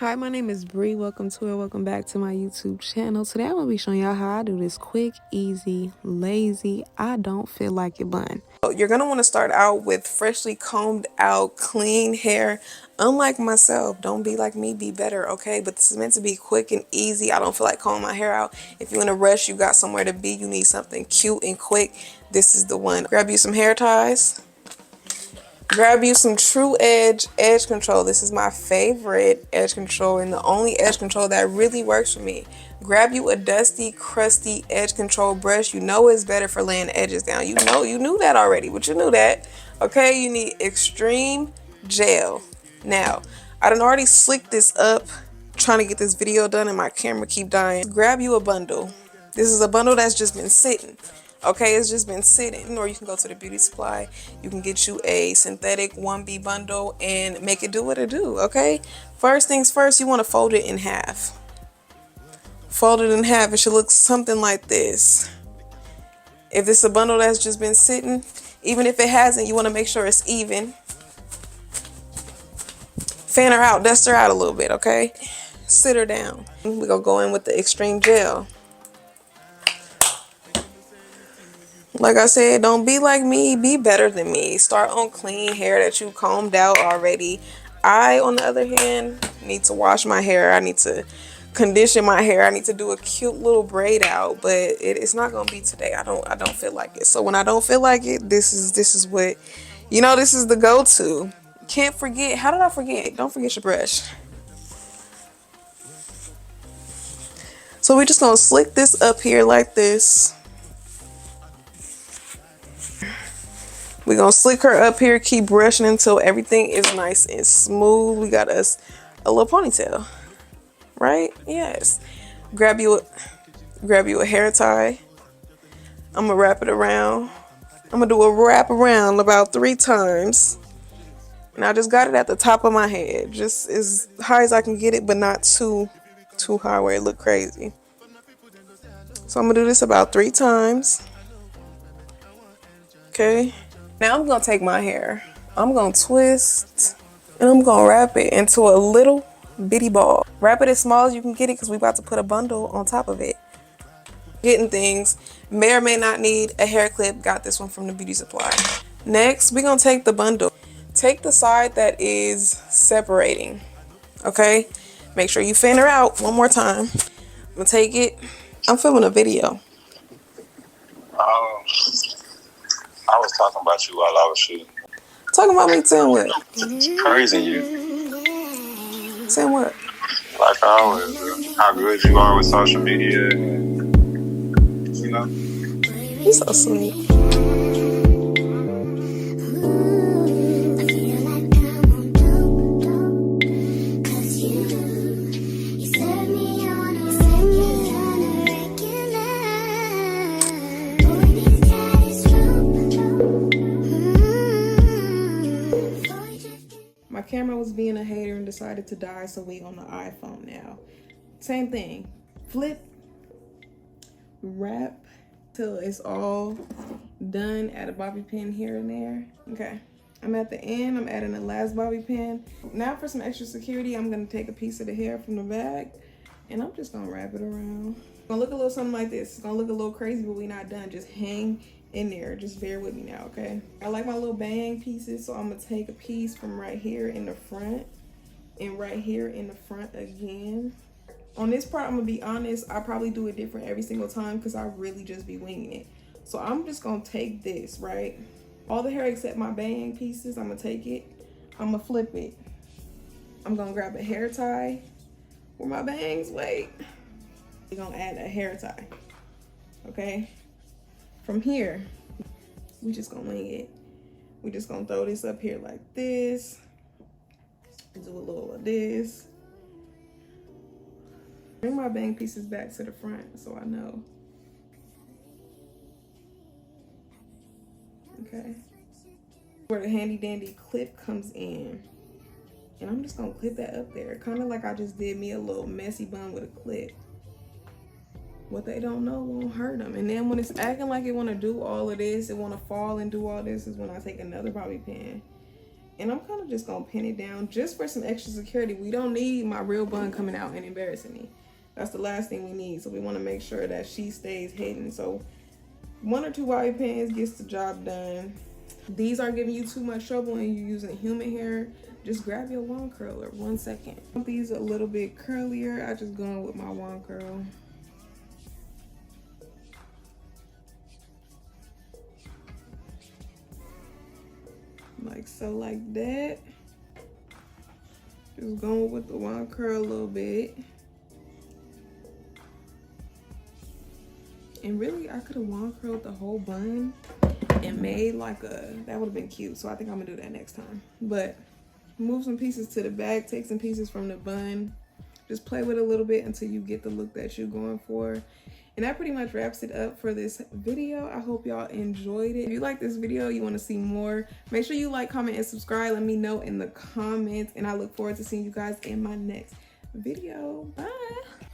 Hi, my name is Bree. Welcome to or welcome back to my YouTube channel. Today I'm going to be showing y'all how I do this quick, easy, lazy, I don't feel like it bun. You're going to want to start out with freshly combed out, clean hair. Unlike myself, don't be like me, be better, okay? But this is meant to be quick and easy. I don't feel like combing my hair out. If you're in a rush, you got somewhere to be, you need something cute and quick, this is the one. Grab you some hair ties. Grab you some True Edge edge control. This is my favorite edge control and the only edge control that really works for me. Grab you a dusty, crusty edge control brush. You know it's better for laying edges down. You knew that already, but you knew that. Okay, you need Xtreme gel. Now, I done already slicked this up trying to get this video done and my camera keep dying. Grab you a bundle. This is a bundle that's just been sitting. Okay, it's just been sitting, or you can go to the beauty supply. You can get you a synthetic 1B bundle and make it do what it do, okay? First things first, you want to fold it in half. Fold it in half. It should look something like this. If it's a bundle that's just been sitting, even if it hasn't, you want to make sure it's even. Fan her out, dust her out a little bit, okay? Sit her down. We're going to go in with the Xtreme gel. Like I said, don't be like me, be better than me. Start on clean hair that you combed out already. I, on the other hand, need to wash my hair. I need to condition my hair. I need to do a cute little braid out, but it's not gonna be today. I don't feel like it. So when I don't feel like it, this is what, this is the go-to. Can't forget. How did I forget? Don't forget your brush. So we're just gonna slick this up here like this. We're going to slick her up here, keep brushing until everything is nice and smooth. We got us a little ponytail, right? Yes. Grab you a hair tie. I'm going to wrap it around. I'm going to do a wrap around about 3 times. And I just got it at the top of my head. Just as high as I can get it, but not too high where it look crazy. So I'm going to do this about 3 times. Okay. Now I'm going to take my hair, I'm going to twist, and I'm going to wrap it into a little bitty ball. Wrap it as small as you can get it because we're about to put a bundle on top of it. Getting things, may or may not need a hair clip, got this one from the beauty supply. Next, we're going to take the bundle. Take the side that is separating, okay? Make sure you fan her out one more time. I'm going to take it. I'm filming a video. I was talking about you while I was shooting. Talking about me, saying what? Praising you. Saying what? Like always, how good you are with social media. You know? You're so sweet. My camera was being a hater and decided to die, so we on the iPhone now. Same thing. Flip, wrap till it's all done. Add a bobby pin here and there. Okay, I'm at the end. I'm adding the last bobby pin. Now for some extra security, I'm gonna take a piece of the hair from the back and I'm just gonna wrap it around. It's gonna look a little something like this. It's gonna look a little crazy, but we're not done. Just hang in there. Just bear with me now, okay? I like my little bang pieces, so I'm gonna take a piece from right here in the front and right here in the front again. On this part, I'm gonna be honest, I probably do it different every single time because I really just be winging it. So I'm just gonna take this, right? All the hair except my bang pieces, I'm gonna take it, I'm gonna flip it. I'm gonna grab a hair tie where my bangs, wait. We're gonna add a hair tie, okay? From here, we just gonna wing it. We just gonna throw this up here like this. Do a little of this. Bring my bang pieces back to the front so I know. Okay. Where the handy dandy clip comes in. And I'm just gonna clip that up there. Kind of like I just did me a little messy bun with a clip. What they don't know won't hurt them. And then when it's acting like it want to do all of this, it want to fall and do all this, is when I take another bobby pin And I'm kind of just gonna pin it down just for some extra security. We don't need my real bun coming out and embarrassing me. That's the last thing we need. So we want to make sure that she stays hidden. So 1 or 2 bobby pins gets the job done. These aren't giving you too much trouble and you're using human hair. Just grab your wand curler 1 second. These a little bit curlier. I just going with my wand curl. Like so, like that. Just going with the wand curl a little bit. And really, I could have wand curled the whole bun and made like a, that would have been cute. So I think I'm gonna do that next time. But move some pieces to the back, take some pieces from the bun. Just play with it a little bit until you get the look that you're going for. And that pretty much wraps it up for this video. I hope y'all enjoyed it. If you like this video, you want to see more, make sure you like, comment, and subscribe. Let me know in the comments. And I look forward to seeing you guys in my next video. Bye.